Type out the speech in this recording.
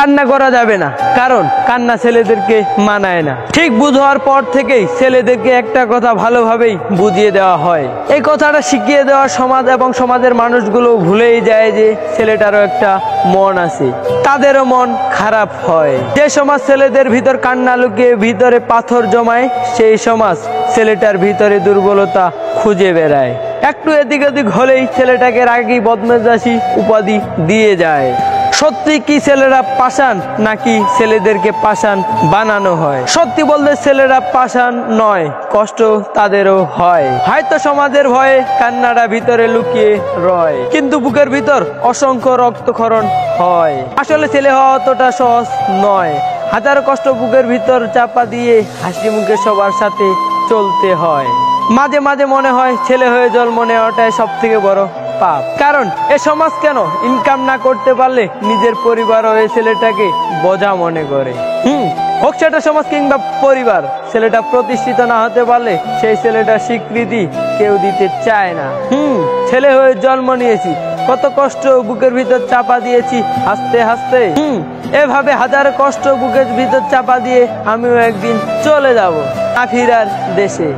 কান্না করা যাবে না, কারণ কান্না ছেলেদেরকে মানায় না। ঠিক বুঝ হওয়ার পর থেকেই ছেলেদেরকে একটা কথা ভালোভাবেই বুঝিয়ে দেওয়া হয়। এই কথাটা শিখিয়ে দেওয়া সমাজ এবং সমাজের মানুষগুলো ভুলেই যায় যে ছেলেটারও একটা মন আছে, তাদেরও মন খারাপ হয়। যে সমাজ ছেলেদের ভিতর কান্না লুকিয়ে ভিতরে পাথর জমায়, সেই সমাজ ছেলেটার ভিতরে দুর্বলতা খুঁজে বেড়ায়। একটু এদিক ওদিক হলেই ছেলেটাকে রাগী বদমেজাজি উপাধি দিয়ে যায়। সত্যি কি ছেলেরা পাষাণ, নাকি ছেলেদেরকে পাষাণ বানানো হয়? সত্যি বলতে ছেলেরা পাষাণ নয়, কষ্ট তাদেরও হয়। হয়তো সমাজের ভয়ে কান্নাটা ভিতরে লুকিয়ে রয়, কিন্তু বুকের ভিতর অসংখ্য রক্তক্ষরণ হয়। আসলে ছেলে হওয়া অতটা সহজ নয়। হাজারো কষ্ট বুকের ভিতর চাপা দিয়ে হাসি মুখে সবার সাথে চলতে হয়। মাঝে মাঝে মনে হয় ছেলে হয়ে জন্ম নেওয়াটাই সব থেকে বড় পাপ। কারণ এ সমাজ কেন ইনকাম না করতে পারলে নিজের পরিবার ও এই ছেলেটাকে বোঝা মনে করে। হোক সেটা সমাজ কিংবা পরিবার, ছেলেটা প্রতিষ্ঠিত না হতে পারলে সেই ছেলেটার স্বীকৃতি কেউ দিতে চায় না। ছেলে হয়ে জন্ম নিয়েছি, কত কষ্ট বুকের ভিতর চাপা দিয়েছি হাসতে হাসতে। এভাবে হাজার কষ্ট বুকের ভিতর চাপা দিয়ে আমিও একদিন চলে যাব না ফিরার দেশে।